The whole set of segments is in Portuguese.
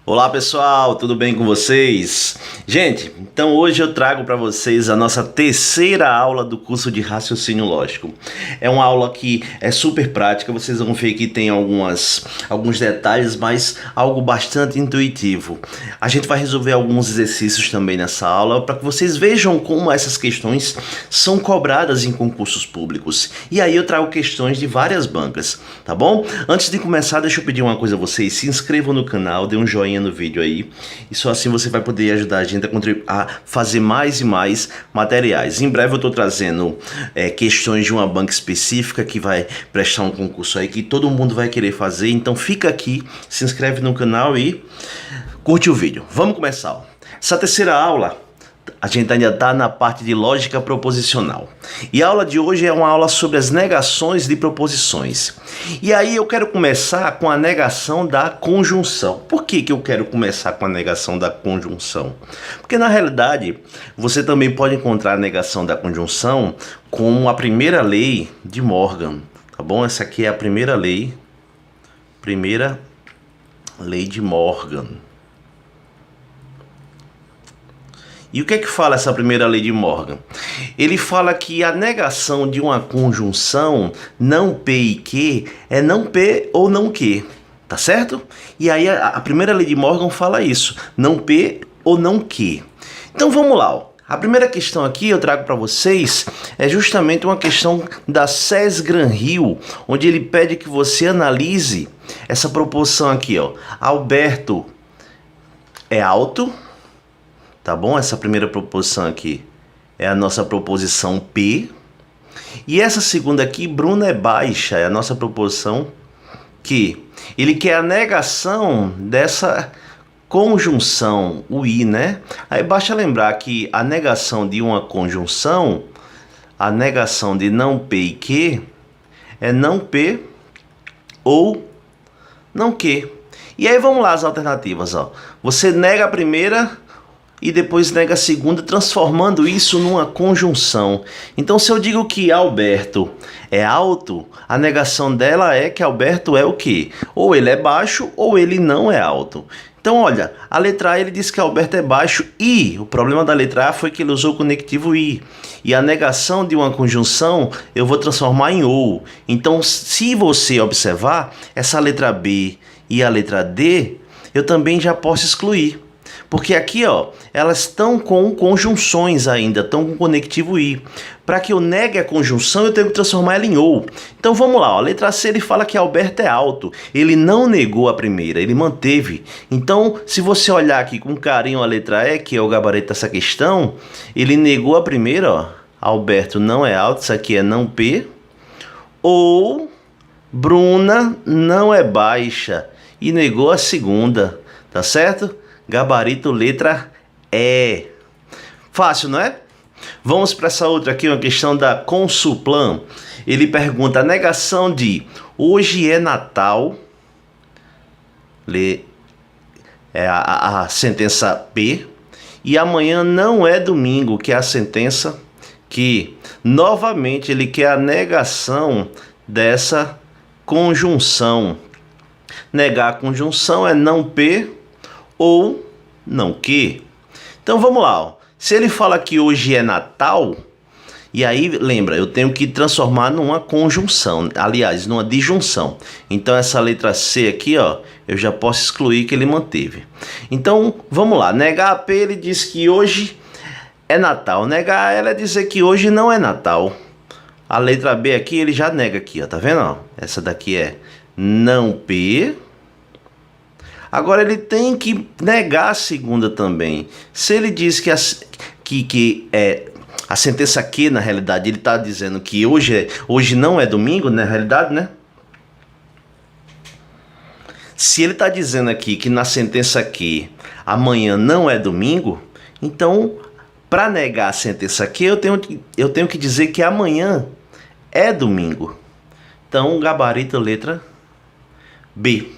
Olá pessoal, tudo bem com vocês? Gente, então hoje eu trago para vocês a nossa terceira aula do curso de raciocínio lógico. É uma aula que é super prática, vocês vão ver que tem alguns detalhes, mas algo bastante intuitivo. A gente vai resolver alguns exercícios também nessa aula para que vocês vejam como essas questões são cobradas em concursos públicos. E aí eu trago questões de várias bancas, tá bom? Antes de começar, deixa eu pedir uma coisa a vocês, se inscrevam no canal, dê um joinha no vídeo aí, e só assim você vai poder ajudar a gente a fazer mais e mais materiais. Em breve eu estou trazendo questões de uma banca específica que vai prestar um concurso aí que todo mundo vai querer fazer, então fica aqui, se inscreve no canal e curte o vídeo. Vamos começar, ó. Essa terceira aula a gente ainda está na parte de lógica proposicional. E a aula de hoje é uma aula sobre as negações de proposições. E aí eu quero começar com a negação da conjunção. Por que eu quero começar com a negação da conjunção? Porque na realidade você também pode encontrar a negação da conjunção com a primeira lei de Morgan. Tá bom? Essa aqui é a primeira lei de Morgan. E o que é que fala essa primeira lei de Morgan? Ele fala que a negação de uma conjunção não P e Q é não P ou não Q, tá certo? E aí a primeira lei de Morgan fala isso, não P ou não Q. Então vamos lá, ó. A primeira questão aqui eu trago para vocês é justamente uma questão da Cés Granhill, onde ele pede que você analise essa proporção aqui, ó. Alberto é alto. Tá bom? Essa primeira proposição aqui é a nossa proposição P. E essa segunda aqui, Bruna é baixa, é a nossa proposição Q. Ele quer a negação dessa conjunção, o I, né? Aí basta lembrar que a negação de uma conjunção, a negação de não P e Q, é não P ou não Q. E aí vamos lá as alternativas, ó. Você nega a primeira e depois nega a segunda, transformando isso numa conjunção. Então, se eu digo que Alberto é alto, a negação dela é que Alberto é o quê? Ou ele é baixo, ou ele não é alto. Então, olha, a letra A ele diz que Alberto é baixo e o problema da letra A foi que ele usou o conectivo I. E a negação de uma conjunção eu vou transformar em OU. Então, se você observar, essa letra B e a letra D, eu também já posso excluir. Porque aqui, ó, elas estão com conjunções ainda, estão com conectivo I. Para que eu negue a conjunção, eu tenho que transformar ela em OU. Então vamos lá, ó. A letra C ele fala que Alberto é alto. Ele não negou a primeira, ele manteve. Então, se você olhar aqui com carinho a letra E, que é o gabarito dessa questão, ele negou a primeira, ó. Alberto não é alto, isso aqui é não P. Ou Bruna não é baixa e negou a segunda, tá certo? Gabarito letra E. Fácil, não é? Vamos para essa outra aqui, uma questão da Consuplan. Ele pergunta a negação de hoje é Natal. É a sentença P. E amanhã não é domingo, que é a sentença Q. Novamente, ele quer a negação dessa conjunção. Negar a conjunção é não P ou não Q. Então vamos lá, ó. Se ele fala que hoje é Natal, e aí lembra, eu tenho que transformar numa conjunção, aliás, numa disjunção. Então essa letra C aqui, ó, eu já posso excluir que ele manteve. Então vamos lá, negar a P ele diz que hoje é Natal, negar a ela é dizer que hoje não é Natal. A letra B aqui ele já nega aqui, ó, tá vendo? Ó? Essa daqui é não P. Agora ele tem que negar a segunda também. Se ele diz que a sentença Q, na realidade, ele está dizendo que hoje não é domingo, na realidade, né? Se ele está dizendo aqui que na sentença Q amanhã não é domingo, então, para negar a sentença Q, eu tenho que dizer que amanhã é domingo. Então, gabarito letra B.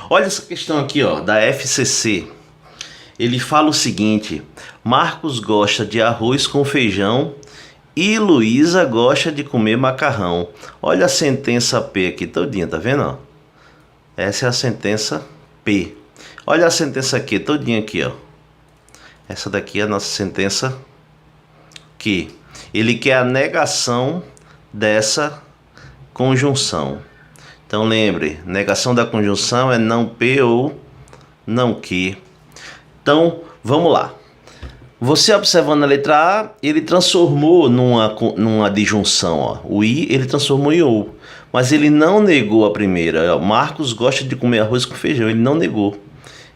Olha essa questão aqui, ó, da FCC. Ele fala o seguinte: Marcos gosta de arroz com feijão e Luísa gosta de comer macarrão. Olha a sentença P aqui todinha, tá vendo? Ó? Essa é a sentença P. Olha a sentença Q, todinha aqui, ó. Essa daqui é a nossa sentença Q. Ele quer a negação dessa conjunção. Então lembre, negação da conjunção é não P ou não Q. Então, vamos lá. Você observando a letra A, ele transformou numa disjunção, ó. O I, ele transformou em OU. Mas ele não negou a primeira. Marcos gosta de comer arroz com feijão. Ele não negou.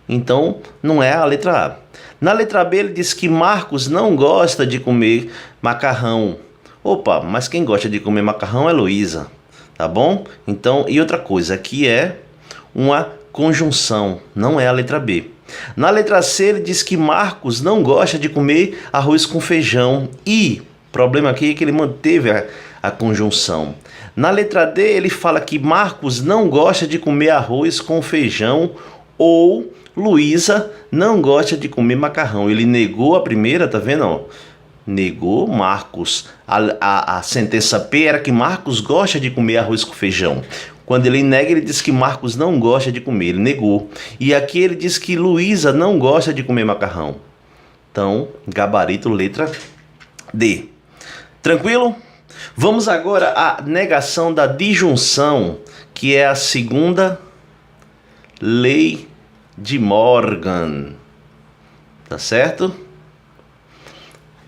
Então, não é a letra A. Na letra B, ele diz que Marcos não gosta de comer macarrão. Opa, mas quem gosta de comer macarrão é Luísa. Tá bom? Então, e outra coisa, aqui é uma conjunção. Não é a letra B. Na letra C, ele diz que Marcos não gosta de comer arroz com feijão. E o problema aqui é que ele manteve a conjunção. Na letra D, ele fala que Marcos não gosta de comer arroz com feijão ou Luísa não gosta de comer macarrão. Ele negou a primeira, tá vendo? Ó? Negou Marcos. A sentença P era que Marcos gosta de comer arroz com feijão. Quando ele nega, ele diz que Marcos não gosta de comer, ele negou. E aqui ele diz que Luísa não gosta de comer macarrão. Então, gabarito letra D. Tranquilo? Vamos agora à negação da disjunção, que é a segunda lei de Morgan. Tá certo?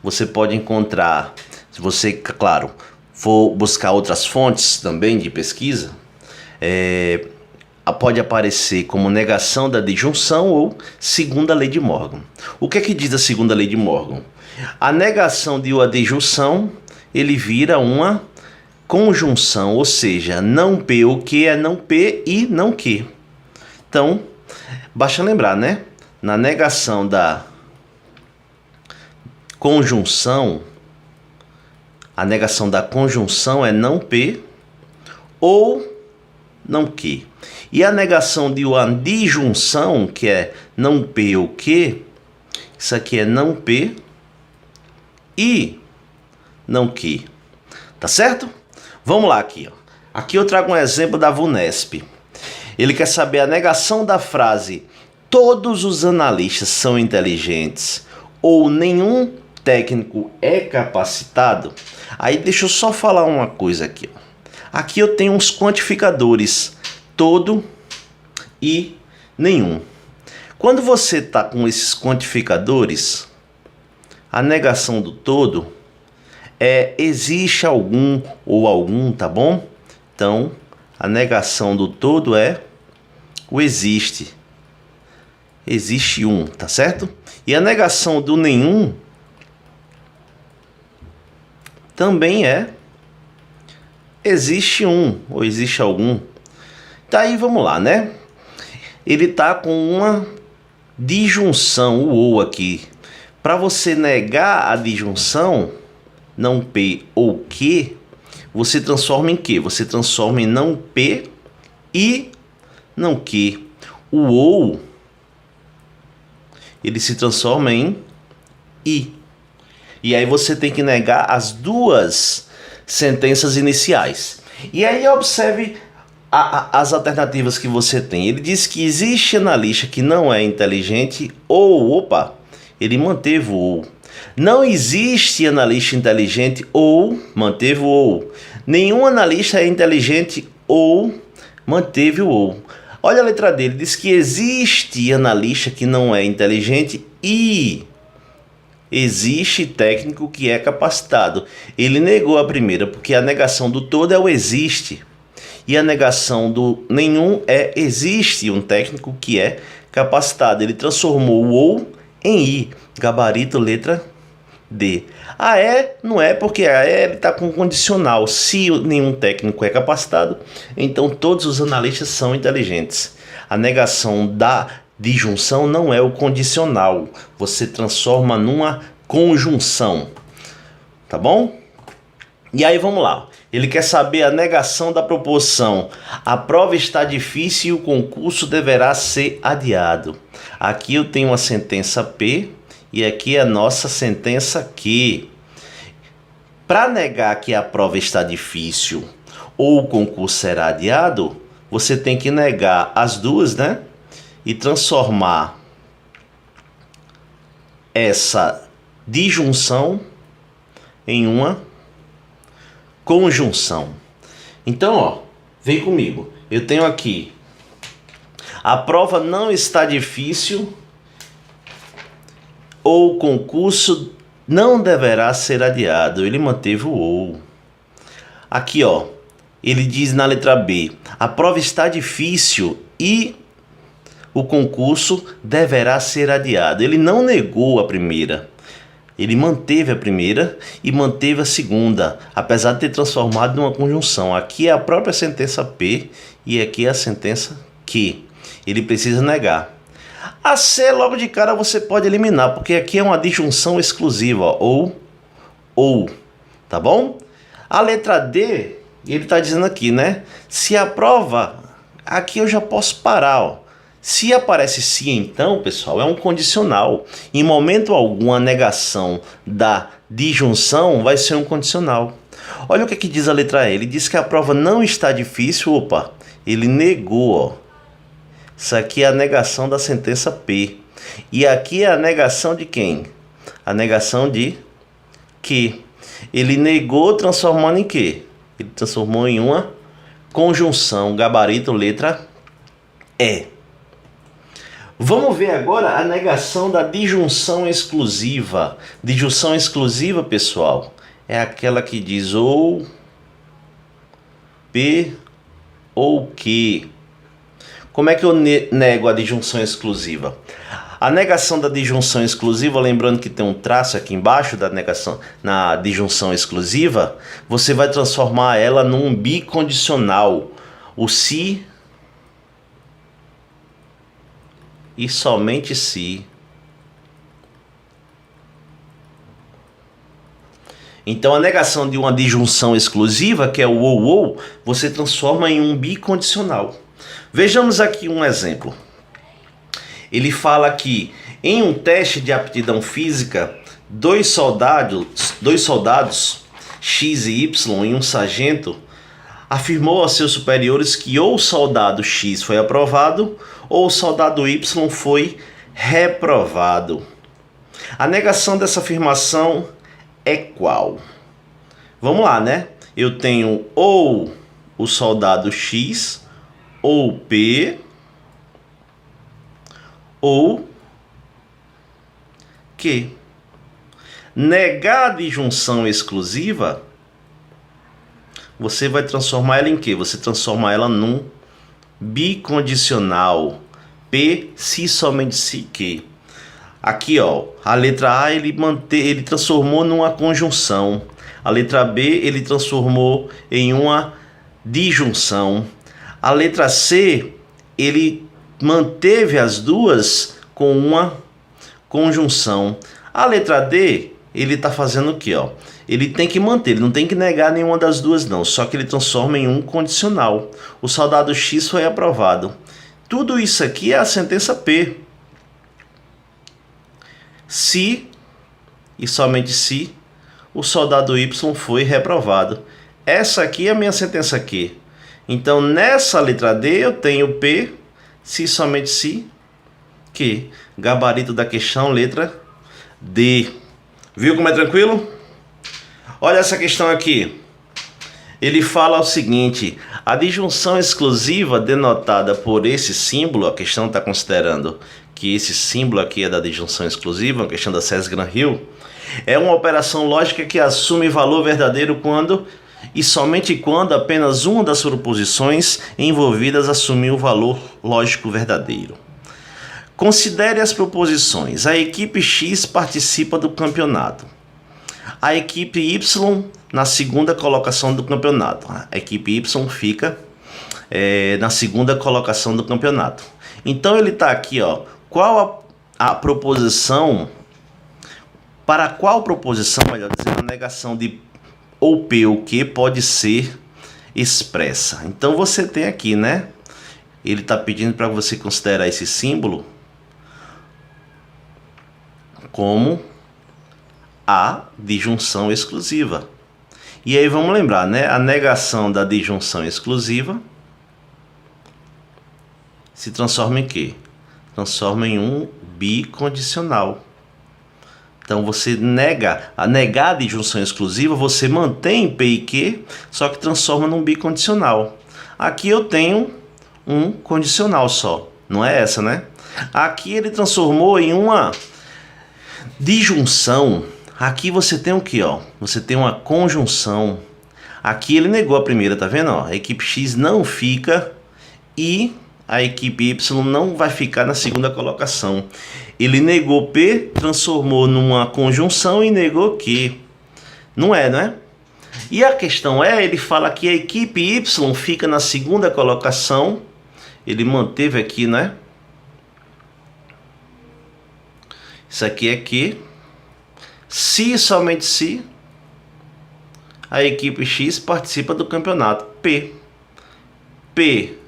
Você pode encontrar, se você, claro, for buscar outras fontes também de pesquisa, pode aparecer como negação da disjunção ou segunda lei de Morgan. O que é que diz a segunda lei de Morgan? A negação de uma disjunção, ele vira uma conjunção, ou seja, não P ou Q é não P e não Q. Então, basta lembrar, né? Na negação da conjunção, a negação da conjunção é não P ou não Q. E a negação de uma disjunção, que é não P ou Q, isso aqui é não P e não Q. Tá certo? Vamos lá aqui, ó. Aqui eu trago um exemplo da VUNESP. Ele quer saber a negação da frase todos os analistas são inteligentes ou nenhum técnico é capacitado. Aí deixa eu só falar uma coisa aqui, ó. Aqui eu tenho uns quantificadores, todo e nenhum. Quando você está com esses quantificadores, a negação do todo é existe algum ou algum, tá bom? Então, a negação do todo é o existe. Existe um, tá certo? E a negação do nenhum também é existe um ou existe algum. Daí vamos lá, né? Ele tá com uma disjunção, o ou aqui. Para você negar a disjunção, não P ou Q, você transforma em Q? Você transforma em não P e não Q. O ou, ele se transforma em I. E aí você tem que negar as duas sentenças iniciais. E aí observe as alternativas que você tem. Ele diz que existe analista que não é inteligente ou, opa, ele manteve o ou. Não existe analista inteligente ou, manteve o ou. Nenhum analista é inteligente ou, manteve o ou. Olha a letra dele, diz que existe analista que não é inteligente e existe técnico que é capacitado. Ele negou a primeira, porque a negação do todo é o existe. E a negação do nenhum é existe um técnico que é capacitado. Ele transformou o ou em I. Gabarito, letra D. A E não é, porque a E está com condicional. Se nenhum técnico é capacitado, então todos os analistas são inteligentes. A negação da disjunção não é o condicional. Você transforma numa conjunção. Tá bom? E aí vamos lá. Ele quer saber a negação da proposição. A prova está difícil e o concurso deverá ser adiado. Aqui eu tenho uma sentença P e aqui é a nossa sentença Q. Para negar que a prova está difícil ou o concurso será adiado, você tem que negar as duas, né? e transformar essa disjunção em uma conjunção. Então, ó, vem comigo. Eu tenho aqui: a prova não está difícil ou o concurso não deverá ser adiado. Ele manteve o ou. Aqui, ó, ele diz na letra B: a prova está difícil e o concurso deverá ser adiado. Ele não negou a primeira. Ele manteve a primeira e manteve a segunda, apesar de ter transformado numa conjunção. Aqui é a própria sentença P e aqui é a sentença Q. Ele precisa negar. A C, logo de cara, você pode eliminar, porque aqui é uma disjunção exclusiva, ó, ou, tá bom? A letra D, ele está dizendo aqui, né? Se a prova, aqui eu já posso parar, ó. Se aparece se, então, pessoal, é um condicional. Em momento algum, a negação da disjunção vai ser um condicional. Olha o que diz a letra E. Ele diz que a prova não está difícil. Opa, ele negou, ó. Isso aqui é a negação da sentença P. E aqui é a negação de quem? A negação de Q. Ele negou transformando em quê? Ele transformou em uma conjunção. Gabarito, letra E. Vamos ver agora a negação da disjunção exclusiva. Disjunção exclusiva, pessoal, é aquela que diz ou, P ou Q. Como é que eu nego a disjunção exclusiva? A negação da disjunção exclusiva, lembrando que tem um traço aqui embaixo da negação, na disjunção exclusiva, você vai transformar ela num bicondicional. O se e somente se. Então a negação de uma disjunção exclusiva, que é o ou, você transforma em um bicondicional. Vejamos aqui um exemplo. Ele fala que em um teste de aptidão física, dois soldados, X e Y, e um sargento, afirmou aos seus superiores que ou o soldado X foi aprovado ou o soldado Y foi reprovado. A negação dessa afirmação é qual? Vamos lá, né? Eu tenho ou o soldado X ou P ou Q. Negar a disjunção exclusiva, você vai transformar ela em quê? Você transforma ela num bicondicional. P, se, somente se, Q. Aqui, ó, a letra A ele transformou numa conjunção. A letra B ele transformou em uma disjunção. A letra C ele manteve as duas com uma conjunção. A letra D ele está fazendo o que, ó? Ele tem que manter, ele não tem que negar nenhuma das duas não, só que ele transforma em um condicional. O soldado X foi aprovado. Tudo isso aqui é a sentença P. Se, e somente se, o soldado Y foi reprovado. Essa aqui é a minha sentença Q. Então, nessa letra D, eu tenho P, se, somente se, Q. Gabarito da questão, letra D. Viu como é tranquilo? Olha essa questão aqui. Ele fala o seguinte: a disjunção exclusiva denotada por esse símbolo, a questão está considerando que esse símbolo aqui é da disjunção exclusiva, a questão da Cess-Graham-Hill, é uma operação lógica que assume valor verdadeiro quando e somente quando apenas uma das proposições envolvidas assumiu o valor lógico verdadeiro. Considere as proposições. A equipe X participa do campeonato. A equipe Y na segunda colocação do campeonato. A equipe Y fica na segunda colocação do campeonato. Então ele está aqui, ó. Qual a proposição? Para qual proposição, melhor dizendo, a negação de ou P ou Q pode ser expressa? Então você tem aqui, né? Ele está pedindo para você considerar esse símbolo como a disjunção exclusiva. E aí vamos lembrar, né? A negação da disjunção exclusiva se transforma em quê? transforma em um bicondicional. Então você nega, a negar a disjunção exclusiva, você mantém P e Q, só que transforma num bicondicional. Aqui eu tenho um condicional só, não é essa, né? Aqui ele transformou em uma disjunção. Aqui você tem o que, ó? Você tem uma conjunção. Aqui ele negou a primeira, tá vendo? Ó? A equipe X não fica e a equipe Y não vai ficar na segunda colocação. Ele negou P, transformou numa conjunção e negou Q. Não é, não é? E a questão é, ele fala que a equipe Y fica na segunda colocação. Ele manteve aqui, né? Isso aqui é Q. Se, somente se, a equipe X participa do campeonato. P. P,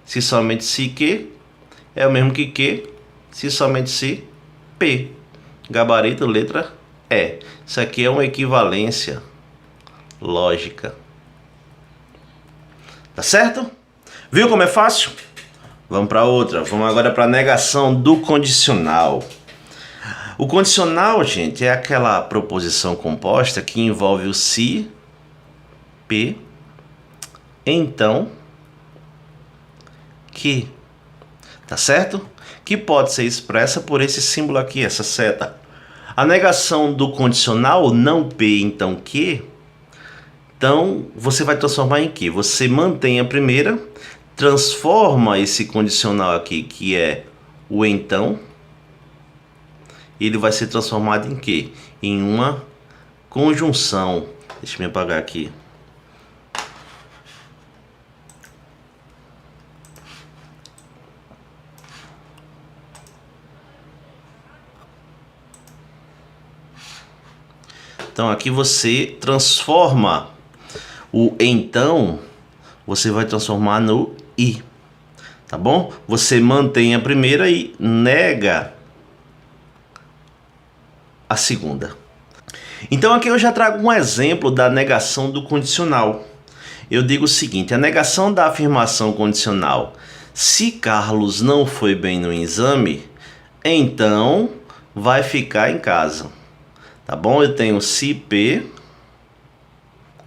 se somente se Q, é o mesmo que Q, se somente se P. Gabarito, letra E. Isso aqui é uma equivalência lógica. Tá certo? Viu como é fácil? Vamos para outra. Vamos agora para a negação do condicional. O condicional, gente, é aquela proposição composta que envolve o se, P, então, que. Tá certo? Que pode ser expressa por esse símbolo aqui, essa seta. A negação do condicional não P, então que. Então, você vai transformar em que? Você mantém a primeira, transforma esse condicional aqui, que é o então. Ele vai ser transformado em quê? Em uma conjunção. Deixa eu apagar aqui. Então aqui você transforma o então, você vai transformar no i. Tá bom? Você mantém a primeira e nega a segunda. Então aqui eu já trago um exemplo da negação do condicional. Eu digo o seguinte: a negação da afirmação condicional, se Carlos não foi bem no exame, então vai ficar em casa. Tá bom? Eu tenho se P,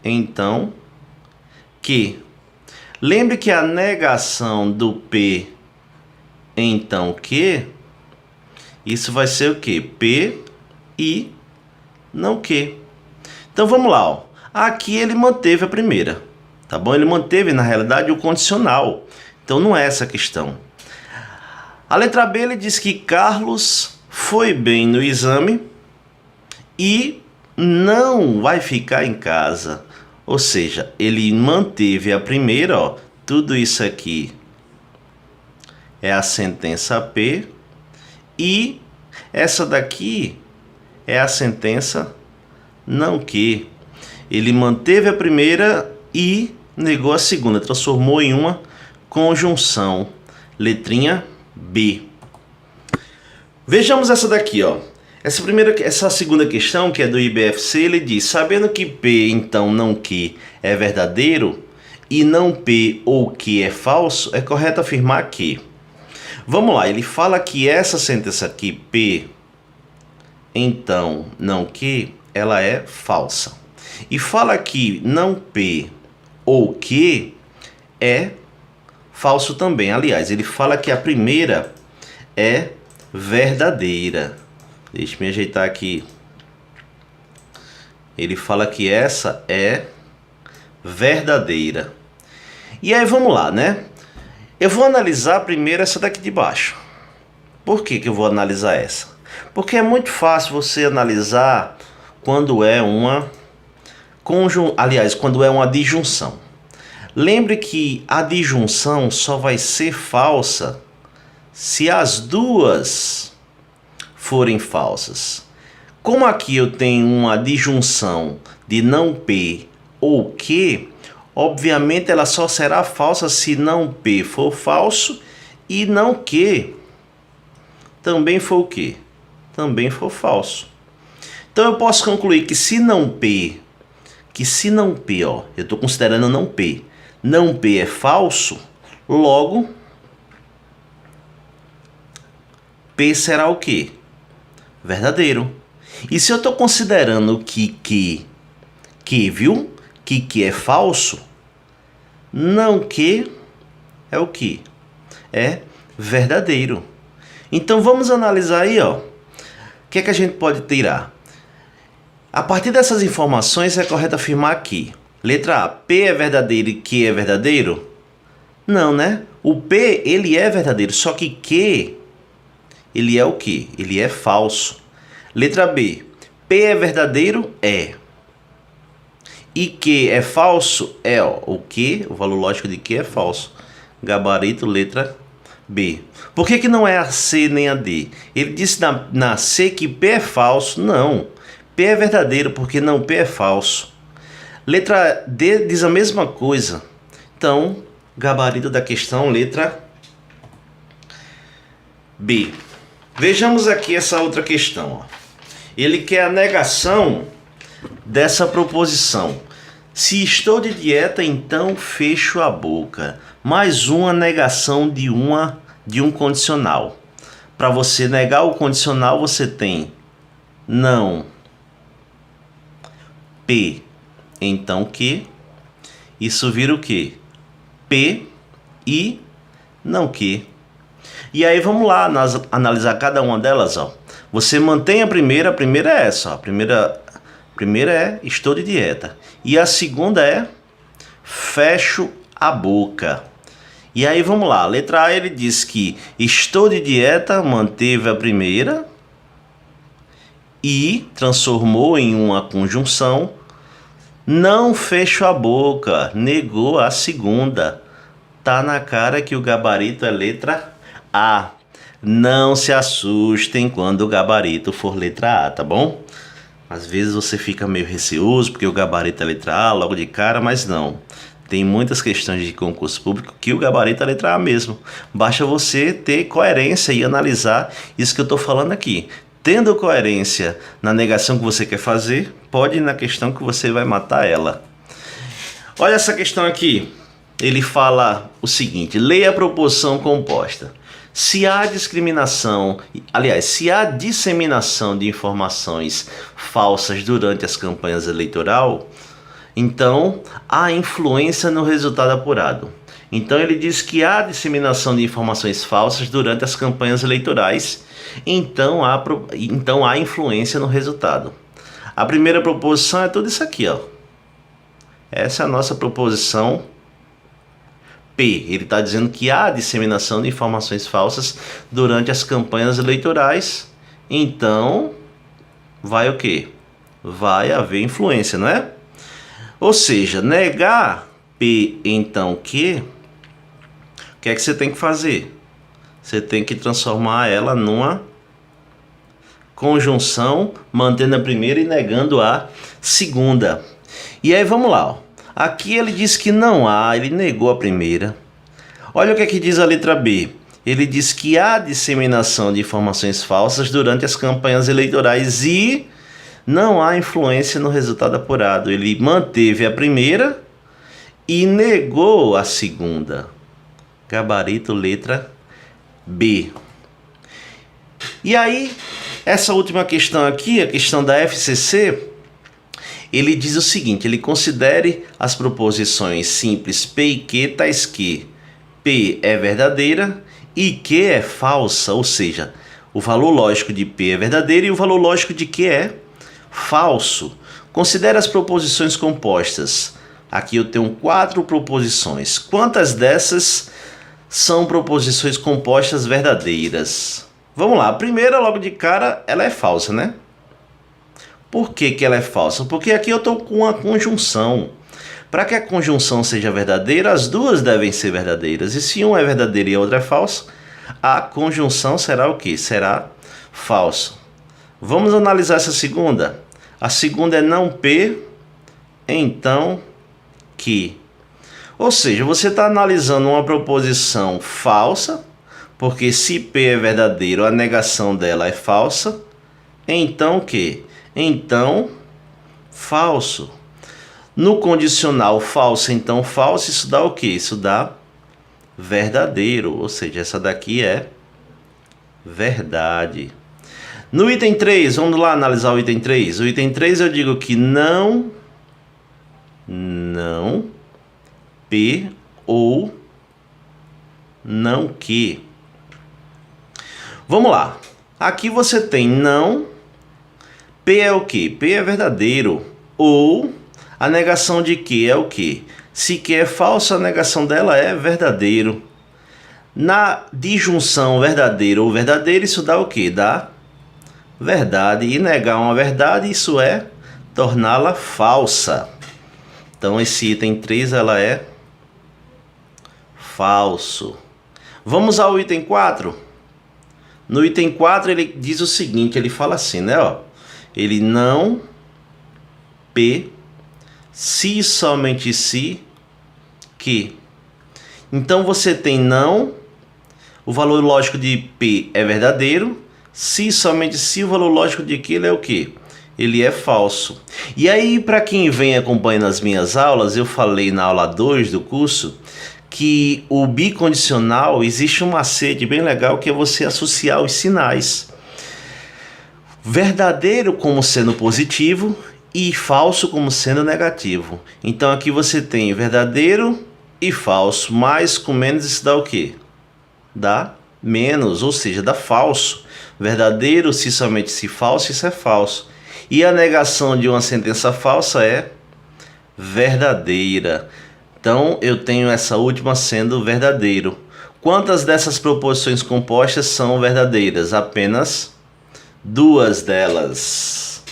então que. Lembre que a negação do P, então que, isso vai ser o que? P e não que. Então vamos lá, ó. Aqui ele manteve a primeira, tá bom? Ele manteve na realidade o condicional. Então não é essa a questão. A letra B, ele diz que Carlos foi bem no exame e não vai ficar em casa. Ou seja, ele manteve a primeira, ó. Tudo isso aqui é a sentença P e essa daqui é a sentença não que. Ele manteve a primeira e negou a segunda, transformou em uma conjunção. Letrinha B. Vejamos essa daqui, ó. Essa segunda questão, que é do IBFC, ele diz: sabendo que P, então não que, é verdadeiro e não P ou que é falso, é correto afirmar que. Vamos lá, ele fala que essa sentença aqui, P, então não que, ela é falsa. E fala que não P ou que é falso também. Aliás, ele fala que a primeira é verdadeira. Deixa eu me ajeitar aqui. Ele fala que essa é verdadeira. E aí vamos lá, né? Eu vou analisar primeiro essa daqui de baixo. Por que eu vou analisar essa? Porque é muito fácil você analisar quando é uma quando é uma disjunção. Lembre que a disjunção só vai ser falsa se as duas forem falsas. Como aqui eu tenho uma disjunção de não P ou que, obviamente ela só será falsa se não P for falso e não que também for o quê? Também for falso. Então eu posso concluir que se não P, ó, eu estou considerando não P é falso, logo P será o quê? Verdadeiro. E se eu estou considerando que, viu? Que é falso, não que é o que? É verdadeiro. Então vamos analisar aí, ó. O que é que a gente pode tirar? A partir dessas informações é correto afirmar que letra A, P é verdadeiro e Q é verdadeiro? Não, né? O P, ele é verdadeiro, só que Q, ele é o quê? Ele é falso. Letra B, P é verdadeiro? É. E Q é falso? É, ó. O Q, o valor lógico de Q é falso. Gabarito, letra B. Por que não é a C nem a D? Ele disse na C que P é falso. Não. P é verdadeiro, porque não P é falso. Letra D diz a mesma coisa. Então, gabarito da questão, letra B. Vejamos aqui essa outra questão. Ó. Ele quer a negação dessa proposição. Se estou de dieta, então fecho a boca. Mais uma negação de um condicional. Para você negar o condicional, você tem não P, então que. Isso vira o quê? P e não que. E aí vamos lá analisar cada uma delas, ó. Você mantém a primeira é essa, ó. A primeira é estou de dieta. E a segunda é fecho a boca. E aí vamos lá, letra A ele diz que estou de dieta, manteve a primeira e transformou em uma conjunção. Não fecho a boca, negou a segunda. Tá na cara que o gabarito é letra A. Não se assustem quando o gabarito for letra A, tá bom? Às vezes você fica meio receoso porque o gabarito é letra A logo de cara, mas não. Tem muitas questões de concurso público que o gabarito é letra A mesmo. Basta você ter coerência e analisar isso que eu estou falando aqui. Tendo coerência na negação que você quer fazer, pode ir na questão que você vai matar ela. Olha essa questão aqui. Ele fala o seguinte: leia a proposição composta. Se há disseminação de informações falsas durante as campanhas eleitorais, então há influência no resultado apurado. Então ele diz que há disseminação de informações falsas durante as campanhas eleitorais, então há influência no resultado. A primeira proposição é tudo isso aqui, ó. Essa é a nossa proposição P. Ele está dizendo que há disseminação de informações falsas durante as campanhas eleitorais. Então, vai o quê? Vai haver influência, não é? Ou seja, negar P, então que, o que é que você tem que fazer? Você tem que transformar ela numa conjunção, mantendo a primeira e negando a segunda. E aí vamos lá, ó. Aqui ele diz que não há, ele negou a primeira. Olha o que é que diz a letra B. Ele diz que há disseminação de informações falsas durante as campanhas eleitorais e não há influência no resultado apurado. Ele manteve a primeira e negou a segunda. Gabarito, letra B. E aí, essa última questão aqui, a questão da FCC, ele diz o seguinte: ele considere as proposições simples P e Q tais que P é verdadeira e Q é falsa, ou seja, o valor lógico de P é verdadeiro e o valor lógico de Q é falso. Considere as proposições compostas. Aqui eu tenho 4 proposições. Quantas dessas são proposições compostas verdadeiras? Vamos lá, a primeira logo de cara, ela é falsa, né? Por que ela é falsa? Porque aqui eu estou com uma conjunção. Para que a conjunção seja verdadeira, as duas devem ser verdadeiras. E se uma é verdadeira e a outra é falsa, a conjunção será o quê? Será falsa. Vamos analisar essa segunda. A segunda é não P, então que. Ou seja, você está analisando uma proposição falsa, porque se P é verdadeiro, a negação dela é falsa. Então que? Então, falso. No condicional falso, então falso, isso dá o quê? Isso dá verdadeiro, ou seja, essa daqui é verdadeira. verdade. No item 3, vamos lá analisar o item 3. O item 3 eu digo que não, P ou não que. Vamos lá. Aqui você tem não, P é o que? P é verdadeiro. Ou a negação de que é o que? Se que é falso, a negação dela é verdadeiro. Na disjunção verdadeiro ou verdadeiro, isso dá o que? Dá verdade. E negar uma verdade, isso é torná-la falsa. Então esse item 3 ela é falso. Vamos ao item 4. No item 4 ele diz o seguinte, ele fala assim, né? Ó, ele não, P, se e somente se, que. Então você tem não, o valor lógico de P é verdadeiro, se e somente se, o valor lógico de que ele é o que? Ele é falso. E aí, para quem vem acompanhando as minhas aulas, eu falei na aula 2 do curso que o bicondicional existe um macete bem legal que é você associar os sinais. Verdadeiro como sendo positivo e falso como sendo negativo. Então aqui você tem verdadeiro e falso, mais com menos isso dá o quê? Dá menos, ou seja, dá falso. Verdadeiro se somente se falso, isso é falso. E a negação de uma sentença falsa é verdadeira. Então eu tenho essa última sendo verdadeiro. Quantas dessas proposições compostas são verdadeiras? Apenas 2 delas.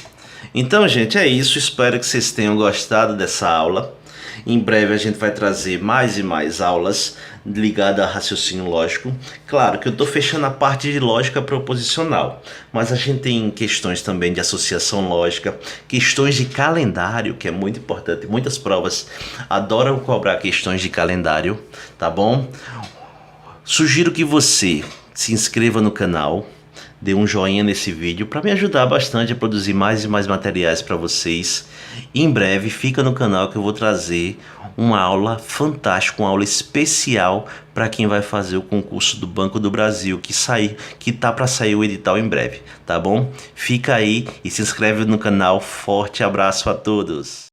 Então, gente, é isso. Espero que vocês tenham gostado dessa aula. Em breve a gente vai trazer mais e mais aulas ligadas a raciocínio lógico. Claro que eu estou fechando a parte de lógica proposicional, mas a gente tem questões também de associação lógica, questões de calendário, que é muito importante. Muitas provas adoram cobrar questões de calendário, tá bom? Sugiro que você se inscreva no canal, dê um joinha nesse vídeo para me ajudar bastante a produzir mais e mais materiais para vocês. Em breve fica no canal que eu vou trazer uma aula fantástica, uma aula especial para quem vai fazer o concurso do Banco do Brasil, que tá para sair o edital em breve, tá bom? Fica aí e se inscreve no canal. Forte abraço a todos.